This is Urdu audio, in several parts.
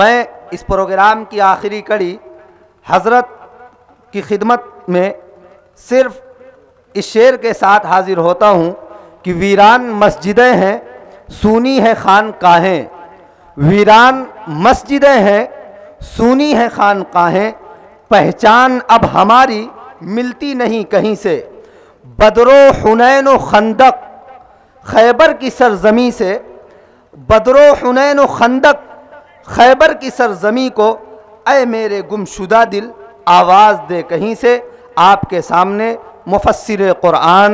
میں اس پروگرام کی آخری کڑی حضرت کی خدمت میں صرف اس شعر کے ساتھ حاضر ہوتا ہوں کہ ویران مسجدیں ہیں، سونی ہے خانقاہیں، ویران مسجدیں ہیں، سونی ہے خانقاہیں، پہچان اب ہماری ملتی نہیں کہیں سے، بدر و حنین و خندق خیبر کی سرزمین سے، بدر و حنین و خندق خیبر کی سرزمین کو اے میرے گمشدہ دل آواز دے کہیں سے۔ آپ کے سامنے مفسر قرآن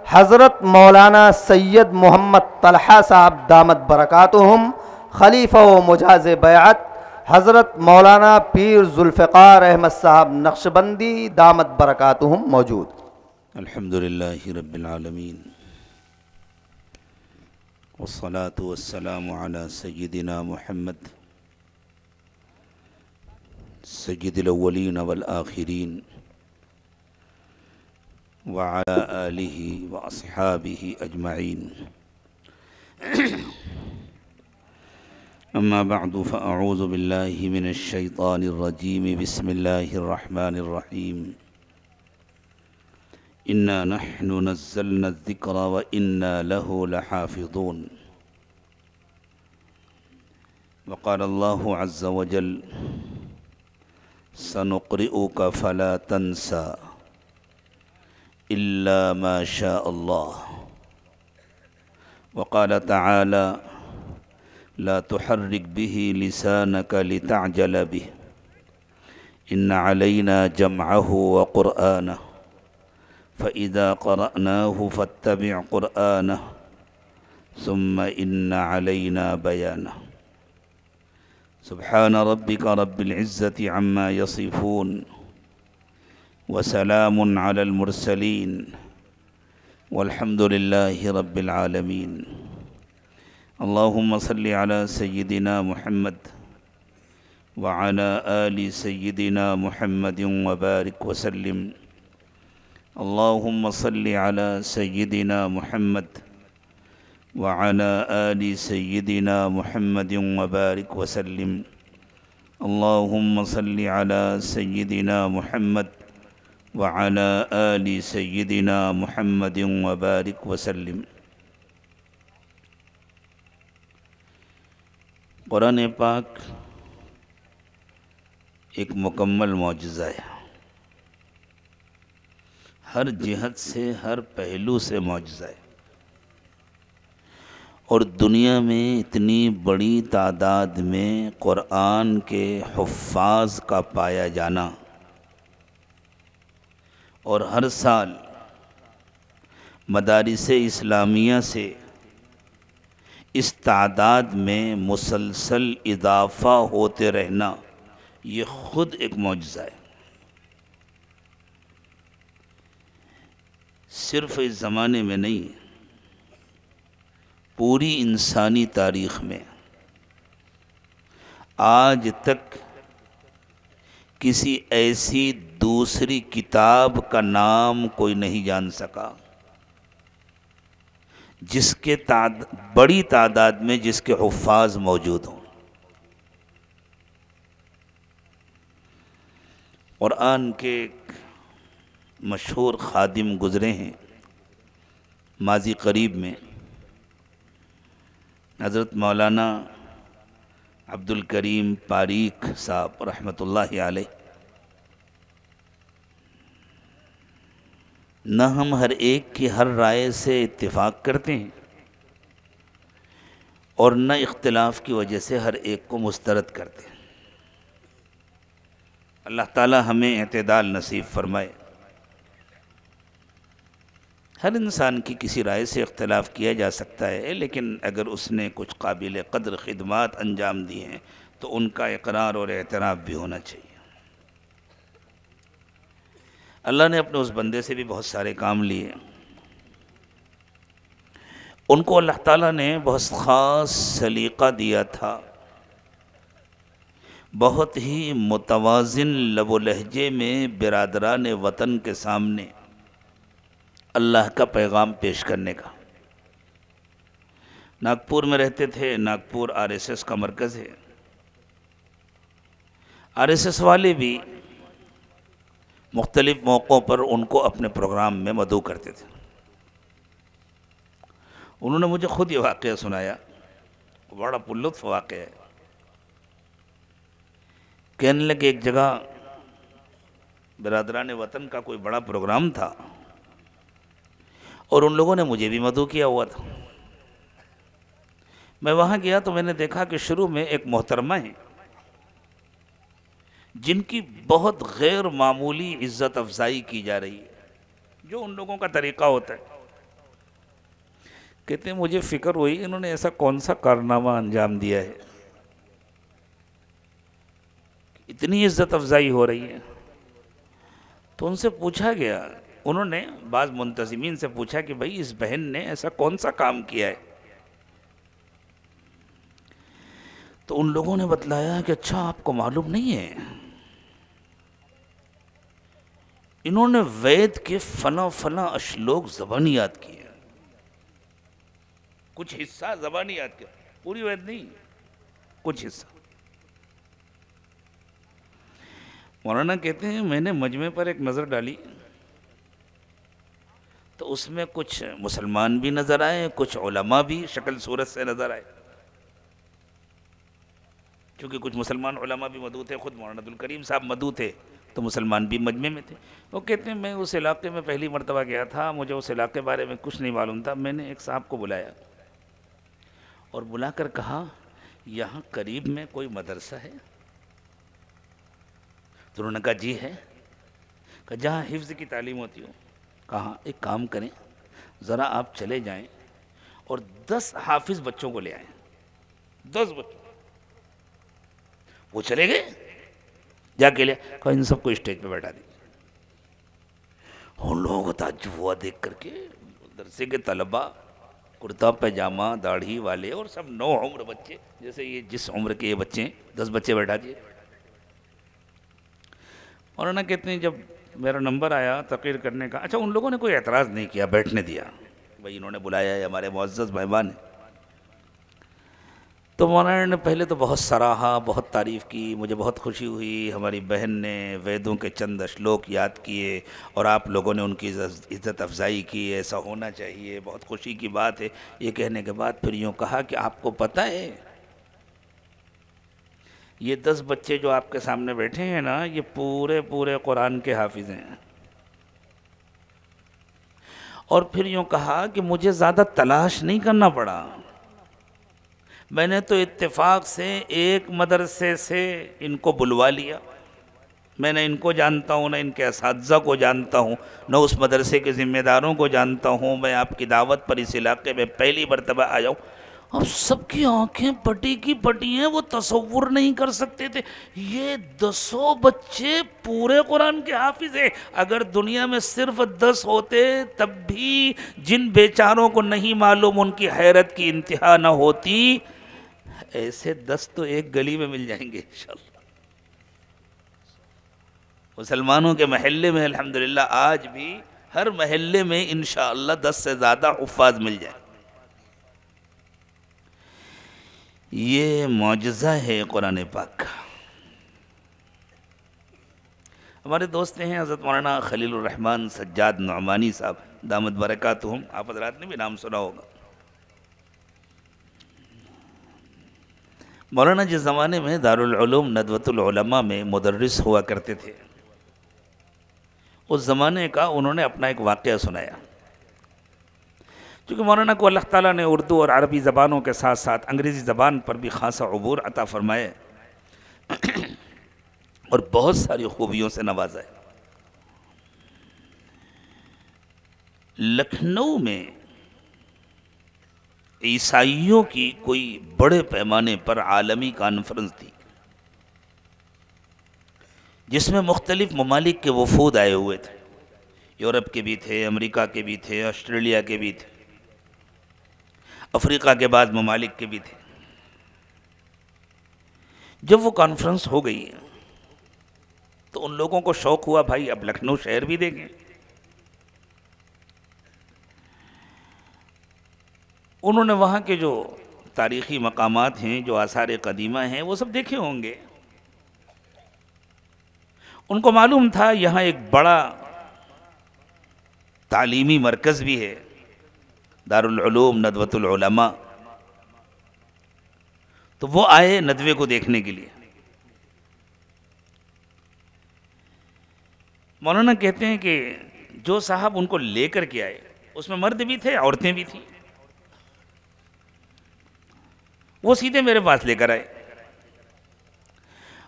حضرت مولانا سید محمد طلحہ صاحب دامت برکاتہم، خلیفہ و مجاز بیعت حضرت مولانا پیر ذوالفقار احمد صاحب نقشبندی دامت برکاتہم موجود۔ الحمدللہ رب العالمین والصلاة والسلام علی سیدنا محمد سید الاولین والآخرین وعلى آلہ واصحابہ اجمعین، اما بعد فاعوذ باللہ من الشیطان الرجیم، بسم اللہ الرحمن الرحیم، انا نحن نزلنا الذکر وانا له لحافظون، وقال اللہ عز وجل سنقرئک فلا تنسى إلا ما شاء الله، وقال تعالى لا تحرك به لسانك لتعجل به إن علينا جمعه وقرآنه فإذا قرأناه فاتبع قرآنه ثم إن علينا بيانه، سبحان ربك رب العزة عما يصفون وسلام على المرسلين والحمد لله رب العالمين، اللهم صل على سيدنا محمد وعلى آل سيدنا محمد وبارك وسلم، اللهم صل على سيدنا محمد وعلى آل سيدنا محمد وبارك وسلم، اللهم صل على سيدنا محمد وعلى آل سيدنا محمد وبارك وسلم۔ قرآن پاک ایک مکمل معجزہ ہے، ہر جہت سے، ہر پہلو سے معجزہ ہے، اور دنیا میں اتنی بڑی تعداد میں قرآن کے حفاظ کا پایا جانا، اور ہر سال مدارس اسلامیہ سے اس تعداد میں مسلسل اضافہ ہوتے رہنا، یہ خود ایک معجزہ ہے۔ صرف اس زمانے میں نہیں، پوری انسانی تاریخ میں آج تک کسی ایسی دوسری کتاب کا نام کوئی نہیں جان سکا جس کے بڑی تعداد میں جس کے حفاظ موجود ہوں۔ قرآن کے ایک مشہور خادم گزرے ہیں ماضی قریب میں، حضرت مولانا عبد الکریم پاریک صاحب رحمۃ اللہ علیہ۔ نہ ہم ہر ایک کی ہر رائے سے اتفاق کرتے ہیں، اور نہ اختلاف کی وجہ سے ہر ایک کو مسترد کرتے ہیں۔ اللہ تعالی ہمیں اعتدال نصیب فرمائے۔ ہر انسان کی کسی رائے سے اختلاف کیا جا سکتا ہے، لیکن اگر اس نے کچھ قابل قدر خدمات انجام دی ہیں تو ان کا اقرار اور اعتراف بھی ہونا چاہیے۔ اللہ نے اپنے اس بندے سے بھی بہت سارے کام لیے، ان کو اللہ تعالیٰ نے بہت خاص سلیقہ دیا تھا، بہت ہی متوازن لب و لہجے میں برادران وطن کے سامنے اللہ کا پیغام پیش کرنے کا۔ ناگپور میں رہتے تھے، ناگپور RSS کا مرکز ہے، RSS والے بھی مختلف موقعوں پر ان کو اپنے پروگرام میں مدعو کرتے تھے. انہوں نے مجھے خود یہ واقعہ سنایا، بڑا پرلطف واقعہ ہے. کہنے لگے ایک جگہ برادران وطن کا کوئی بڑا پروگرام تھا اور ان لوگوں نے مجھے بھی مدعو کیا ہوا تھا. میں وہاں گیا تو میں نے دیکھا کہ شروع میں ایک محترمہ ہیں جن کی بہت غیر معمولی عزت افزائی کی جا رہی ہے، جو ان لوگوں کا طریقہ ہوتا ہے. کہتے ہیں مجھے فکر ہوئی انہوں نے ایسا کون سا کارنامہ انجام دیا ہے، اتنی عزت افزائی ہو رہی ہے. تو ان سے پوچھا گیا، انہوں نے بعض منتظمین سے پوچھا کہ بھئی اس بہن نے ایسا کون سا کام کیا ہے. تو ان لوگوں نے بتلایا کہ اچھا آپ کو معلوم نہیں ہے، انہوں نے وید کے فلاں اشلوک زبانی یاد کیے، کچھ حصہ زبانی یاد کیا، پوری وید نہیں، کچھ حصہ. مولانا کہتے ہیں میں نے مجمع پر ایک نظر ڈالی تو اس میں کچھ مسلمان بھی نظر آئے، کچھ علماء بھی شکل صورت سے نظر آئے. چونکہ کچھ مسلمان علماء بھی مدعو تھے، خود مولانا عبدالکریم صاحب مدعو تھے تو مسلمان بھی مجمع میں تھے. وہ کہتے ہیں میں اس علاقے میں پہلی مرتبہ گیا تھا، مجھے اس علاقے بارے میں کچھ نہیں معلوم تھا. میں نے ایک صاحب کو بلایا اور بلا کر کہا یہاں قریب میں کوئی مدرسہ ہے؟ تو انہوں نے کہا جی ہے. کہ جہاں حفظ کی تعلیم ہوتی ہو. کہا ایک کام کریں، ذرا آپ چلے جائیں اور 10 حافظ بچوں کو لے آئیں. 10 بچوں. وہ چلے گئے، جا کے لے کہا ان سب کو اسٹیج پہ بیٹھا دی. ان لوگوں کو تعجب ہوا دیکھ کر کے، مدرسے کے طلباء کرتا پیجامہ داڑھی والے اور سب نو عمر بچے، جیسے یہ جس عمر کے یہ بچے ہیں 10 بچے بیٹھا دیے. مولانا کہتے ہیں جب میرا نمبر آیا تقریر کرنے کا، اچھا ان لوگوں نے کوئی اعتراض نہیں کیا، بیٹھنے دیا، بھائی انہوں نے بلایا ہے، ہمارے معزز مہمان ہیں. تو مولانا نے پہلے تو بہت سراہا، بہت تعریف کی، مجھے بہت خوشی ہوئی ہماری بہن نے ویدوں کے چند اشلوک یاد کیے اور آپ لوگوں نے ان کی عزت افزائی کی، ایسا ہونا چاہیے، بہت خوشی کی بات ہے. یہ کہنے کے بعد پھر یوں کہا کہ آپ کو پتہ ہے یہ 10 بچے جو آپ کے سامنے بیٹھے ہیں نا، یہ پورے قرآن کے حافظ ہیں. اور پھر یوں کہا کہ مجھے زیادہ تلاش نہیں کرنا پڑا، میں نے تو اتفاق سے ایک مدرسے سے ان کو بلوا لیا. میں نہ ان کو جانتا ہوں، نہ ان کے اساتذہ کو جانتا ہوں، نہ اس مدرسے کے ذمہ داروں کو جانتا ہوں. میں آپ کی دعوت پر اس علاقے میں پہلی مرتبہ آیا ہوں. اب سب کی آنکھیں پٹی کی پٹی ہیں، وہ تصور نہیں کر سکتے تھے یہ 10 بچے پورے قرآن کے حافظ ہیں. اگر دنیا میں صرف 10 ہوتے تب بھی جن بیچاروں کو نہیں معلوم ان کی حیرت کی انتہا نہ ہوتی. ایسے 10 تو ایک گلی میں مل جائیں گے انشاءاللہ. مسلمانوں کے محلے میں الحمدللہ آج بھی ہر محلے میں انشاءاللہ 10 سے زیادہ حفاظ مل جائیں. یہ معجزہ ہے قرآن پاک کا. ہمارے دوست ہیں حضرت مولانا خلیل الرحمن سجاد نعمانی صاحب دامت برکاتہم، آپ حضرات نے بھی نام سنا ہوگا. مولانا جس زمانے میں دارالعلوم ندوۃ العلماء میں مدرس ہوا کرتے تھے، اس زمانے کا انہوں نے اپنا ایک واقعہ سنایا. چونکہ مولانا کو اللہ تعالیٰ نے اردو اور عربی زبانوں کے ساتھ ساتھ انگریزی زبان پر بھی خاصا عبور عطا فرمائے اور بہت ساری خوبیوں سے نوازا ہے. لکھنؤ میں عیسائیوں کی کوئی بڑے پیمانے پر عالمی کانفرنس تھی جس میں مختلف ممالک کے وفود آئے ہوئے تھے. یورپ کے بھی تھے، امریکہ کے بھی تھے، آسٹریلیا کے بھی تھے، افریقہ کے بعض ممالک کے بھی تھے. جب وہ کانفرنس ہو گئی تو ان لوگوں کو شوق ہوا بھائی اب لکھنؤ شہر بھی دیکھیں. انہوں نے وہاں کے جو تاریخی مقامات ہیں، جو آثار قدیمہ ہیں، وہ سب دیکھے ہوں گے. ان کو معلوم تھا یہاں ایک بڑا تعلیمی مرکز بھی ہے، دارالعلوم ندوۃ العلماء، تو وہ آئے ندوے کو دیکھنے کے لیے۔ مولانا کہتے ہیں کہ جو صاحب ان کو لے کر کے آئے اس میں مرد بھی تھے، عورتیں بھی تھیں، وہ سیدھے میرے پاس لے کر آئے۔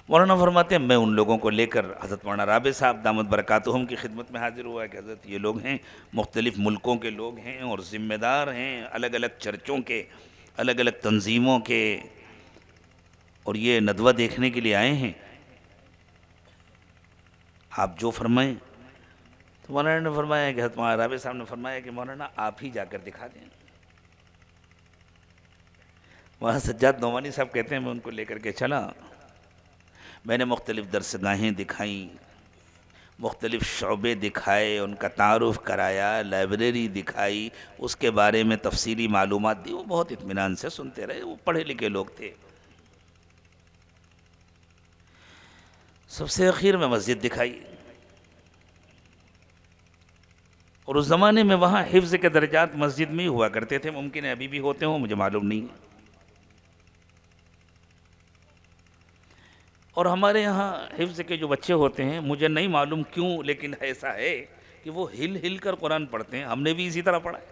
مولانا فرماتے ہیں میں ان لوگوں کو لے کر حضرت مولانا رابع صاحب دامت برکاتہم کی خدمت میں حاضر ہوا کہ حضرت یہ لوگ ہیں، مختلف ملکوں کے لوگ ہیں اور ذمہ دار ہیں، الگ الگ چرچوں کے، الگ الگ تنظیموں کے، اور یہ ندوہ دیکھنے کے لیے آئے ہیں، آپ جو فرمائیں۔ تو مولانا نے فرمایا کہ حضرت مولانا رابع صاحب نے فرمایا کہ مولانا آپ ہی جا کر دکھا دیں۔ مولانا سجاد نعمانی صاحب کہتے ہیں میں ان کو لے کر کے چلا، میں نے مختلف درسگاہیں دکھائیں، مختلف شعبے دکھائے، ان کا تعارف کرایا، لائبریری دکھائی، اس کے بارے میں تفصیلی معلومات دی، وہ بہت اطمینان سے سنتے رہے، وہ پڑھے لکھے لوگ تھے۔ سب سے اخیر میں مسجد دکھائی، اور اس زمانے میں وہاں حفظ کے درجات مسجد میں ہی ہوا کرتے تھے، ممکن ہے ابھی بھی ہوتے ہوں، مجھے معلوم نہیں ہے۔ اور ہمارے یہاں حفظ کے جو بچے ہوتے ہیں، مجھے نہیں معلوم کیوں لیکن ایسا ہے کہ وہ ہل ہل کر قرآن پڑھتے ہیں، ہم نے بھی اسی طرح پڑھا ہے۔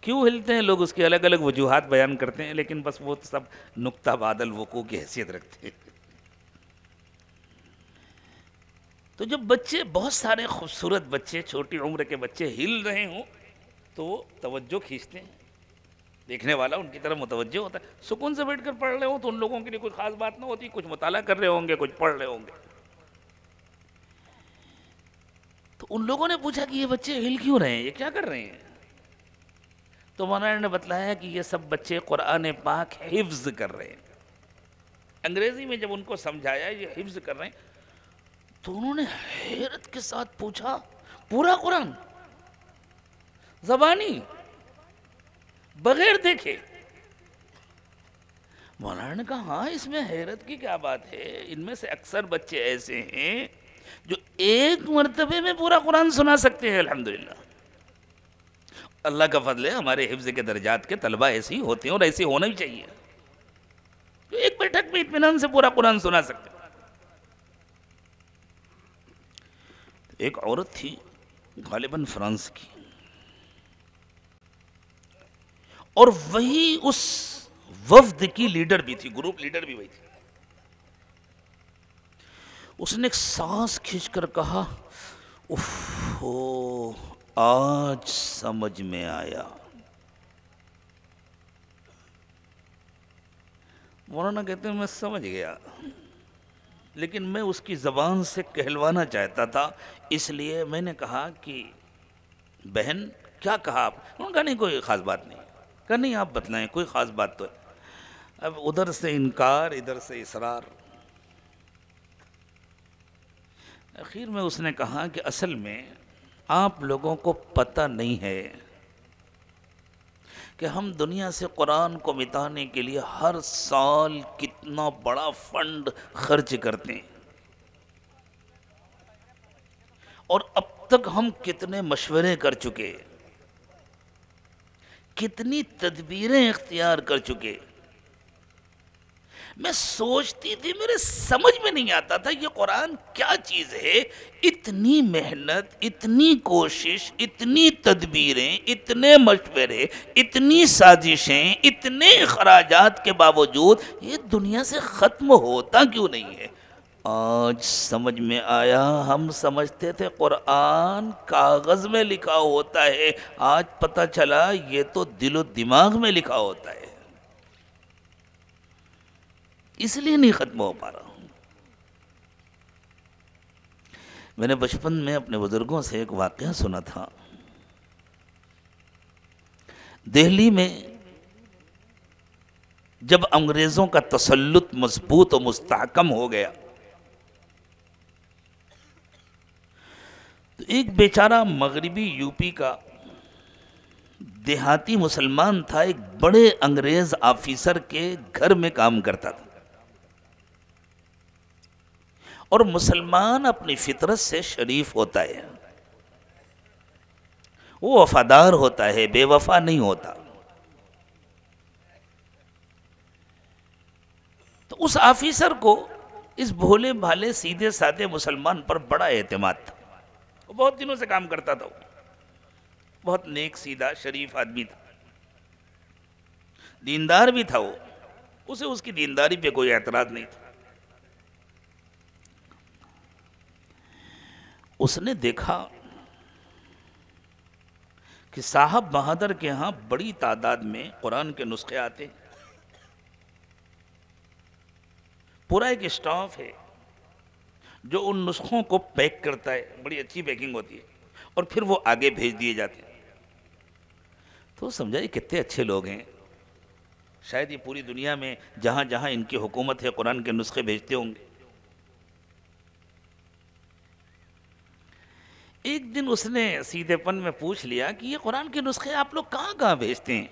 کیوں ہلتے ہیں لوگ، اس کی الگ الگ وجوہات بیان کرتے ہیں، لیکن بس وہ سب نقطہ بعد الوقوع کی حیثیت رکھتے ہیں۔ تو جب بچے، بہت سارے خوبصورت بچے، چھوٹی عمر کے بچے ہل رہے ہوں تو وہ توجہ کھینچتے ہیں، دیکھنے والا ان کی طرف متوجہ ہوتا ہے۔ سکون سے بیٹھ کر پڑھ رہے ہوں تو ان لوگوں کے لیے کوئی خاص بات نہ ہوتی، کچھ مطالعہ کر رہے ہوں گے، کچھ پڑھ رہے ہوں گے۔ تو ان لوگوں نے پوچھا کہ یہ بچے ہل کیوں رہے ہیں، یہ کیا کر رہے ہیں؟ تو مولانا نے بتلایا کہ یہ سب بچے قرآن پاک حفظ کر رہے ہیں۔ انگریزی میں جب ان کو سمجھایا یہ حفظ کر رہے ہیں تو انہوں نے حیرت کے ساتھ پوچھا پورا قرآن زبانی بغیر دیکھے؟ مولانا نے کہا ہاں اس میں حیرت کی کیا بات ہے، ان میں سے اکثر بچے ایسے ہیں جو ایک مرتبے میں پورا قرآن سنا سکتے ہیں۔ الحمدللہ اللہ کا فضل ہے، ہمارے حفظ کے درجات کے طلبہ ایسے ہی ہوتے ہیں اور ایسے ہونا بھی چاہیے، جو ایک بیٹھک میں اطمینان سے پورا قرآن سنا سکتے ہیں۔ ایک عورت تھی غالباً فرانس کی، اور وہی اس وفد کی لیڈر بھی تھی، گروپ لیڈر بھی وہی تھی۔ اس نے ایک سانس کھینچ کر کہا اف ہو، آج سمجھ میں آیا۔ مولانا کہتے ہیں میں سمجھ گیا، لیکن میں اس کی زبان سے کہلوانا چاہتا تھا، اس لیے میں نے کہا کہ بہن کیا کہا آپ؟ انہوں نے کہا نہیں کوئی خاص بات نہیں، کہا نہیں آپ بتلائیں کوئی خاص بات تو ہے۔ اب ادھر سے انکار ادھر سے اصرار، اخیر میں اس نے کہا کہ اصل میں آپ لوگوں کو پتہ نہیں ہے کہ ہم دنیا سے قرآن کو مٹانے کے لیے ہر سال کتنا بڑا فنڈ خرچ کرتے ہیں، اور اب تک ہم کتنے مشورے کر چکے، کتنی تدبیریں اختیار کر چکے۔ میں سوچتی تھی، میرے سمجھ میں نہیں آتا تھا یہ قرآن کیا چیز ہے، اتنی محنت، اتنی کوشش، اتنی تدبیریں، اتنے مشورے، اتنی سازشیں، اتنے اخراجات کے باوجود یہ دنیا سے ختم ہوتا کیوں نہیں ہے؟ آج سمجھ میں آیا، ہم سمجھتے تھے قرآن کاغذ میں لکھا ہوتا ہے، آج پتہ چلا یہ تو دل و دماغ میں لکھا ہوتا ہے، اس لیے نہیں ختم ہو پا رہا ہوں۔ میں نے بچپن میں اپنے بزرگوں سے ایک واقعہ سنا تھا، دہلی میں جب انگریزوں کا تسلط مضبوط و مستحکم ہو گیا تو ایک بیچارہ مغربی یو پی کا دیہاتی مسلمان تھا، ایک بڑے انگریز آفیسر کے گھر میں کام کرتا تھا، اور مسلمان اپنی فطرت سے شریف ہوتا ہے، وہ وفادار ہوتا ہے، بے وفا نہیں ہوتا۔ تو اس آفیسر کو اس بھولے بھالے سیدھے سادے مسلمان پر بڑا اعتماد تھا، وہ بہت دنوں سے کام کرتا تھا، بہت نیک سیدھا شریف آدمی تھا، دیندار بھی تھا، وہ اسے اس کی دینداری پہ کوئی اعتراض نہیں تھا۔ اس نے دیکھا کہ صاحب بہادر کے ہاں بڑی تعداد میں قرآن کے نسخے آتے، پورا ایک اسٹاف ہے جو ان نسخوں کو پیک کرتا ہے، بڑی اچھی پیکنگ ہوتی ہے، اور پھر وہ آگے بھیج دیے جاتے ہیں۔ تو سمجھا یہ کتنے اچھے لوگ ہیں، شاید یہ پوری دنیا میں جہاں جہاں ان کی حکومت ہے قرآن کے نسخے بھیجتے ہوں گے۔ ایک دن اس نے سیدھے پن میں پوچھ لیا کہ یہ قرآن کے نسخے آپ لوگ کہاں کہاں بھیجتے ہیں؟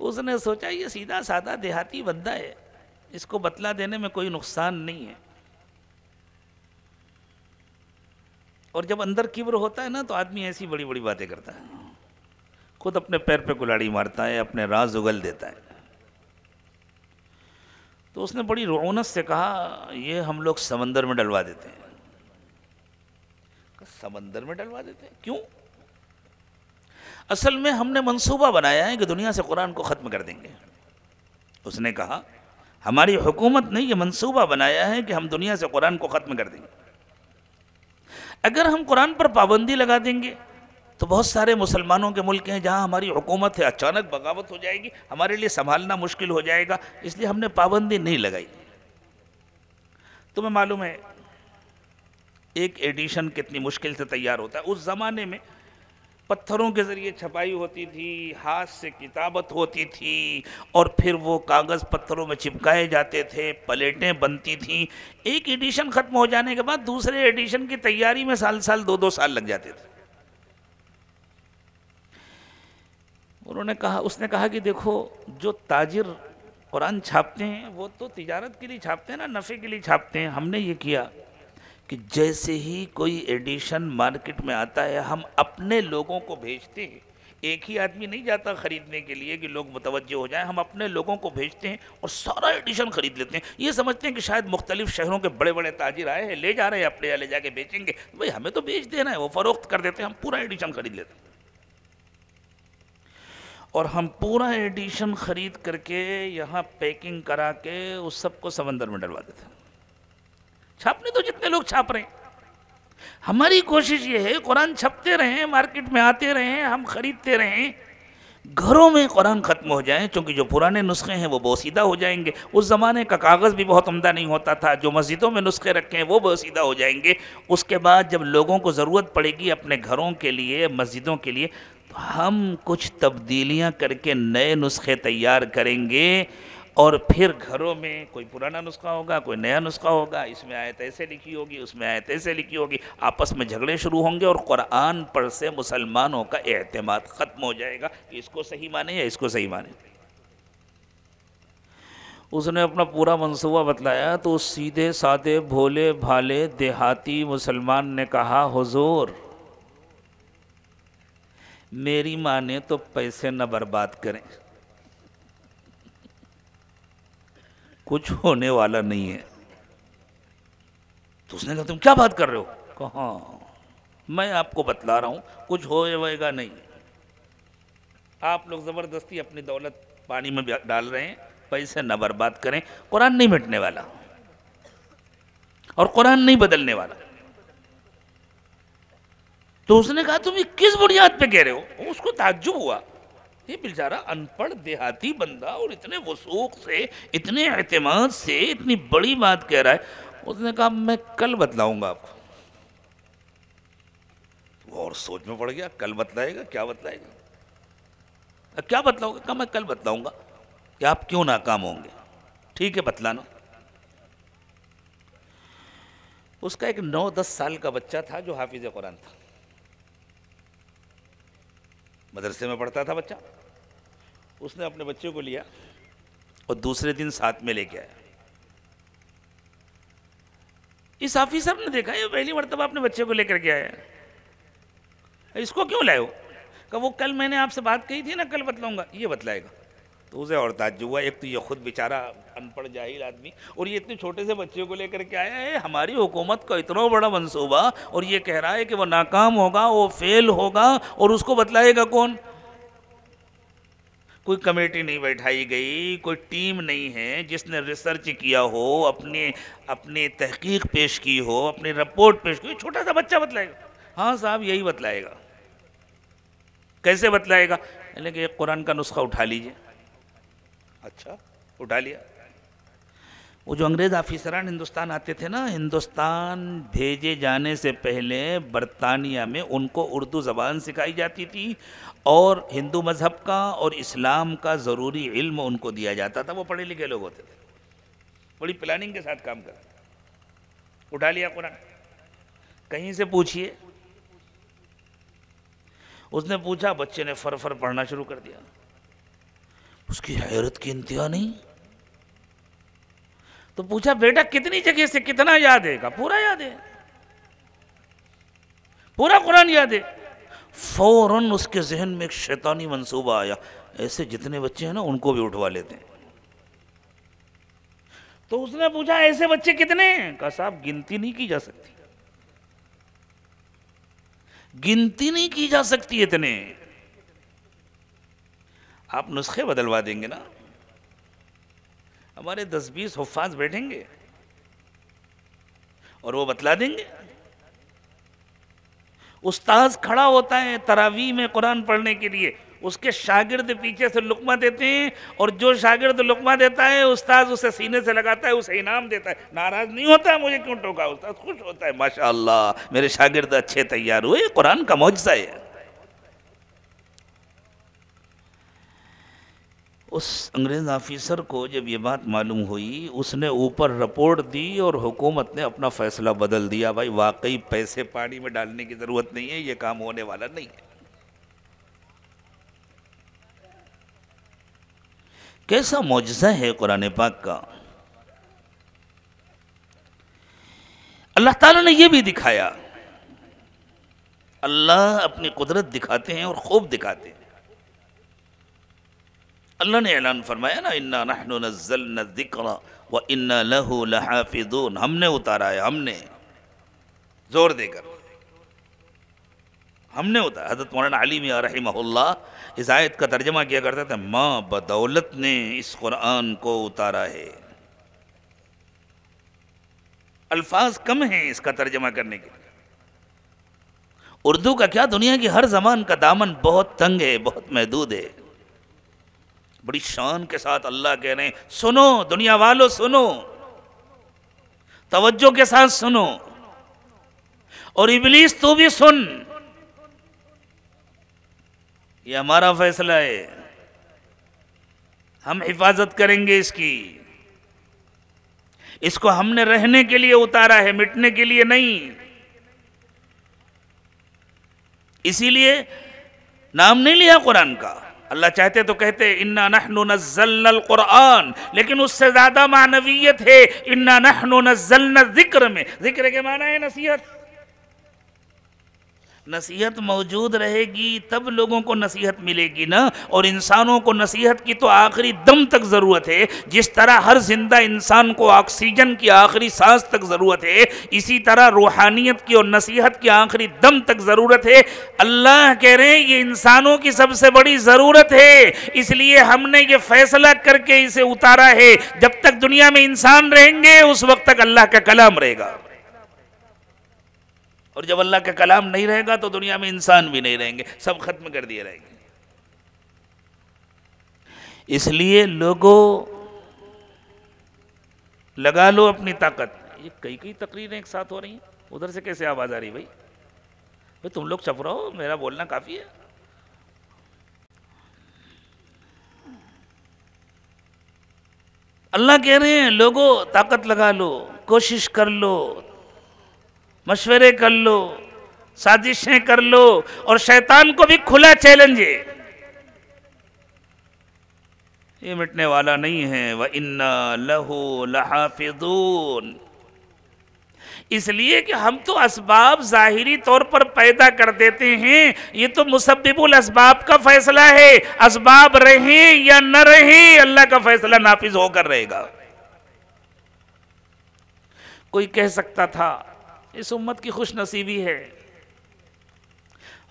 اس نے سوچا یہ سیدھا سادہ دیہاتی بندہ ہے، اس کو بتلا دینے میں کوئی نقصان نہیں ہے، اور جب اندر کبر ہوتا ہے نا تو آدمی ایسی بڑی بڑی باتیں کرتا ہے، خود اپنے پیر پہ کلاڑی مارتا ہے، اپنے راز اگل دیتا ہے۔ تو اس نے بڑی رعونت سے کہا یہ ہم لوگ سمندر میں ڈلوا دیتے ہیں۔ سمندر میں ڈلوا دیتے ہیں کیوں؟ اصل میں ہم نے منصوبہ بنایا ہے کہ دنیا سے قرآن کو ختم کر دیں گے۔ اس نے کہا ہماری حکومت نے یہ منصوبہ بنایا ہے کہ ہم دنیا سے قرآن کو ختم کر دیں گے۔ اگر ہم قرآن پر پابندی لگا دیں گے تو بہت سارے مسلمانوں کے ملک ہیں جہاں ہماری حکومت ہے، اچانک بغاوت ہو جائے گی، ہمارے لیے سنبھالنا مشکل ہو جائے گا، اس لیے ہم نے پابندی نہیں لگائی۔ تمہیں معلوم ہے ایک ایڈیشن کتنی مشکل سے تیار ہوتا ہے، اس زمانے میں پتھروں کے ذریعے چھپائی ہوتی تھی، ہاتھ سے کتابت ہوتی تھی، اور پھر وہ کاغذ پتھروں میں چپکائے جاتے تھے، پلیٹیں بنتی تھیں۔ ایک ایڈیشن ختم ہو جانے کے بعد دوسرے ایڈیشن کی تیاری میں سال 2 سال لگ جاتے تھے۔ اس نے کہا کہ دیکھو جو تاجر قرآن چھاپتے ہیں وہ تو تجارت کے لیے چھاپتے ہیں نا، نفع کے لیے چھاپتے ہیں۔ ہم نے یہ کیا کہ جیسے ہی کوئی ایڈیشن مارکیٹ میں آتا ہے ہم اپنے لوگوں کو بھیجتے ہیں، ایک ہی آدمی نہیں جاتا خریدنے کے لیے کہ لوگ متوجہ ہو جائیں، ہم اپنے لوگوں کو بھیجتے ہیں اور سارا ایڈیشن خرید لیتے ہیں۔ یہ سمجھتے ہیں کہ شاید مختلف شہروں کے بڑے بڑے تاجر آئے ہیں، لے جا رہے ہیں، اپنے یہاں لے جا کے بیچیں گے، بھئی ہمیں تو بیچ دینا ہے، وہ فروخت کر دیتے ہیں، ہم پورا ایڈیشن خرید لیتے ہیں، اور ہم پورا ایڈیشن خرید کر کے یہاں پیکنگ کرا کے اس سب کو سمندر میں ڈلوا دیتے ہیں۔ چھاپنے تو جتنے لوگ چھاپ رہے ہیں، ہماری کوشش یہ ہے قرآن چھپتے رہیں، مارکیٹ میں آتے رہیں، ہم خریدتے رہیں، گھروں میں قرآن ختم ہو جائیں، چونکہ جو پرانے نسخے ہیں وہ بوسیدہ ہو جائیں گے۔ اس زمانے کا کاغذ بھی بہت عمدہ نہیں ہوتا تھا، جو مسجدوں میں نسخے رکھے ہیں وہ بوسیدہ ہو جائیں گے۔ اس کے بعد جب لوگوں کو ضرورت پڑے گی اپنے گھروں کے لیے، مسجدوں کے لیے، تو ہم کچھ تبدیلیاں کر کے نئے نسخے تیار کریں گے، اور پھر گھروں میں کوئی پرانا نسخہ ہوگا، کوئی نیا نسخہ ہوگا، اس میں آیت ایسے لکھی ہوگی، اس میں آیت ایسے لکھی ہوگی، آپس میں جھگڑے شروع ہوں گے، اور قرآن پر سے مسلمانوں کا اعتماد ختم ہو جائے گا کہ اس کو صحیح مانے یا اس کو صحیح مانے۔ اس نے اپنا پورا منصوبہ بتلایا تو اس سیدھے سادے بھولے بھالے دیہاتی مسلمان نے کہا حضور میری مانے تو پیسے نہ برباد کریں، کچھ ہونے والا نہیں ہے۔ تو اس نے کہا تم کیا بات کر رہے ہو؟ کہا میں آپ کو بتلا رہا ہوں کچھ ہوئے گا نہیں، آپ لوگ زبردستی اپنی دولت پانی میں ڈال رہے ہیں، پیسے نہ برباد کریں، قرآن نہیں مٹنے والا اور قرآن نہیں بدلنے والا۔ تو اس نے کہا تم یہ کس بنیاد پہ کہہ رہے ہو؟ اس کو تعجب ہوا، یہ بیچارہ ان پڑھ دیہاتی بندہ اور اتنے وثوق سے، اتنے اعتماد سے اتنی بڑی بات کہہ رہا ہے۔ اس نے کہا میں کل بتلاؤں گا آپ کو۔ وہ اور سوچ میں پڑ گیا، کل بتلائے گا، کیا بتلائے گا، کیا بتلاؤ گا؟ کہا میں کل بتلاؤں گا کہ آپ کیوں ناکام ہوں گے۔ ٹھیک ہے بتلانا۔ اس کا ایک 9-10 سال کا بچہ تھا جو حافظ قرآن تھا، مدرسے میں پڑھتا تھا بچہ۔ اس نے اپنے بچے کو لیا اور دوسرے دن ساتھ میں لے کے آیا، اس آفیسر نے دیکھا یہ پہلی مرتبہ اپنے بچے کو لے کر کے آیا ہے، اس کو کیوں لائے ہو؟ کہ وہ کل میں نے آپ سے بات کہی تھی نا، کل بتلاؤں گا، یہ بتلائے گا۔ تو اسے اور تعجب ہوا، ایک تو یہ خود بیچارہ ان پڑھ جاہل آدمی، اور یہ اتنے چھوٹے سے بچے کو لے کر کے آیا ہے، ہماری حکومت کا اتنا بڑا منصوبہ، اور یہ کہہ رہا ہے کہ وہ ناکام ہوگا، وہ فیل ہوگا، اور اس کو بتلائے گا کون؟ کوئی کمیٹی نہیں بیٹھائی گئی، کوئی ٹیم نہیں ہے جس نے ریسرچ کیا ہو، اپنے تحقیق پیش کی ہو، اپنی رپورٹ پیش کی ہو، چھوٹا سا بچہ بتلائے گا۔ ہاں صاحب یہی بتلائے گا۔ کیسے بتلائے گا؟ لیکن ایک قرآن کا نسخہ اٹھا لیجئے۔ اچھا اٹھا لیا۔ وہ جو انگریز آفیسران ہندوستان آتے تھے نا، ہندوستان بھیجے جانے سے پہلے برطانیہ میں ان کو اردو زبان سکھائی جاتی تھی، اور ہندو مذہب کا اور اسلام کا ضروری علم ان کو دیا جاتا تھا۔ وہ پڑھے لکھے لوگ ہوتے تھے، بڑی پلاننگ کے ساتھ کام کرتے۔ اٹھا لیا قرآن، کہیں سے پوچھئے۔ اس نے پوچھا، بچے نے فر فر پڑھنا شروع کر دیا۔ اس کی حیرت کی انتہا نہیں۔ تو پوچھا، بیٹا کتنی جگہ سے کتنا یاد ہے؟ کہا پورا یاد ہے، پورا قرآن یاد ہے۔ فوراً اس کے ذہن میں ایک شیطانی منصوبہ آیا، ایسے جتنے بچے ہیں نا ان کو بھی اٹھوا لیتے ہیں۔ تو اس نے پوچھا، ایسے بچے کتنے ہیں؟ کہا صاحب گنتی نہیں کی جا سکتی، گنتی نہیں کی جا سکتی اتنے۔ آپ نسخے بدلوا دیں گے نا، ہمارے 10-20 حفاظ بیٹھیں گے اور وہ بتلا دیں گے۔ استاذ کھڑا ہوتا ہے تراویح میں قرآن پڑھنے کے لیے، اس کے شاگرد پیچھے سے لقمہ دیتے ہیں، اور جو شاگرد لقمہ دیتا ہے استاذ اسے سینے سے لگاتا ہے، اسے انعام دیتا ہے، ناراض نہیں ہوتا ہے مجھے کیوں ٹوکا، استاذ خوش ہوتا ہے، ماشاءاللہ میرے شاگرد اچھے تیار ہوئے، یہ قرآن کا معجزہ ہے۔ اس انگریز آفیسر کو جب یہ بات معلوم ہوئی، اس نے اوپر رپورٹ دی اور حکومت نے اپنا فیصلہ بدل دیا۔ بھائی واقعی پیسے پانی میں ڈالنے کی ضرورت نہیں ہے، یہ کام ہونے والا نہیں ہے۔ کیسا معجزہ ہے قرآن پاک کا۔ اللہ تعالیٰ نے یہ بھی دکھایا، اللہ اپنی قدرت دکھاتے ہیں اور خوب دکھاتے ہیں۔ اللہ نے اعلان فرمایا نا، اِنَّا نَحْنُ نَزَّلْنَا الذِّكْرَ وَإِنَّا لَهُ لَحَافِظُونَ، ہم نے اتارا ہے، ہم نے، زور دے کر ہم نے اتارا۔ حضرت مولانا علی میاں رحمہ اللہ اس آیت کا ترجمہ کیا کرتے تھے، ماں بدولت نے اس قرآن کو اتارا ہے۔ الفاظ کم ہیں اس کا ترجمہ کرنے کے لیے۔ اردو کا کیا، دنیا کی ہر زبان کا دامن بہت تنگ ہے، بہت محدود ہے۔ بڑی شان کے ساتھ اللہ کہہ رہے ہیں، سنو دنیا والو، سنو، توجہ کے ساتھ سنو، اور ابلیس تو بھی سن، یہ ہمارا فیصلہ ہے، ہم حفاظت کریں گے اس کی، اس کو ہم نے رہنے کے لیے اتارا ہے، مٹنے کے لیے نہیں۔ اسی لیے نام نہیں لیا قرآن کا، اللہ چاہتے تو کہتے اِنَّا نَحْنُ نَزَّلْنَا الْقُرْآنَ، لیکن اس سے زیادہ معنویت ہے اِنَّا نَحْنُ نَزَّلْنَا الذِّكْرَ میں۔ ذکر کے معنی ہے نصیحت۔ نصیحت موجود رہے گی تب لوگوں کو نصیحت ملے گی نا، اور انسانوں کو نصیحت کی تو آخری دم تک ضرورت ہے، جس طرح ہر زندہ انسان کو آکسیجن کی آخری سانس تک ضرورت ہے، اسی طرح روحانیت کی اور نصیحت کی آخری دم تک ضرورت ہے۔ اللہ کہہ رہے ہیں یہ انسانوں کی سب سے بڑی ضرورت ہے، اس لیے ہم نے یہ فیصلہ کر کے اسے اتارا ہے۔ جب تک دنیا میں انسان رہیں گے اس وقت تک اللہ کا کلام رہے گا، اور جب اللہ کا کلام نہیں رہے گا تو دنیا میں انسان بھی نہیں رہیں گے، سب ختم کر دیے رہیں گے۔ اس لیے لوگوں لگا لو اپنی طاقت۔ یہ کئی تقریریں ایک ساتھ ہو رہی ہیں، ادھر سے کیسے آواز آ رہی بھائی تم لوگ چپ رہو، میرا بولنا کافی ہے۔ اللہ کہہ رہے ہیں لوگوں طاقت لگا لو، کوشش کر لو، مشورے کر لو، سازشیں کر لو، اور شیطان کو بھی کھلا چیلنج ہے، یہ مٹنے والا نہیں ہے۔ وَإِنَّا لَهُ لَحَافِظُونَ، اس لیے کہ ہم تو اسباب ظاہری طور پر پیدا کر دیتے ہیں، یہ تو مسبب الاسباب کا فیصلہ ہے، اسباب رہیں یا نہ رہیں اللہ کا فیصلہ نافذ ہو کر رہے گا۔ کوئی کہہ سکتا تھا اس امت کی خوش نصیبی ہے،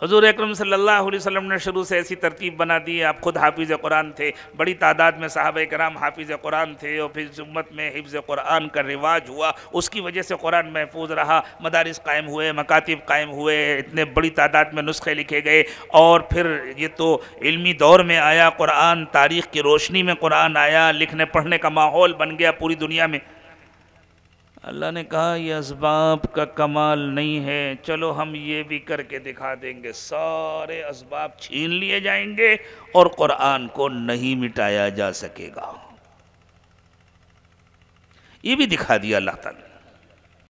حضور اکرم صلی اللہ علیہ وسلم نے شروع سے ایسی ترتیب بنا دی، آپ خود حافظ قرآن تھے، بڑی تعداد میں صحابہ کرام حافظ قرآن تھے، اور پھر امت میں حفظ قرآن کا رواج ہوا، اس کی وجہ سے قرآن محفوظ رہا، مدارس قائم ہوئے، مکاتب قائم ہوئے، اتنے بڑی تعداد میں نسخے لکھے گئے، اور پھر یہ تو علمی دور میں آیا قرآن، تاریخ کی روشنی میں قرآن آیا، لکھنے پڑھنے کا ماحول بن گیا پوری دنیا میں۔ اللہ نے کہا یہ اسباب کا کمال نہیں ہے، چلو ہم یہ بھی کر کے دکھا دیں گے، سارے اسباب چھین لیے جائیں گے اور قرآن کو نہیں مٹایا جا سکے گا۔ یہ بھی دکھا دیا اللہ تعالیٰ نے۔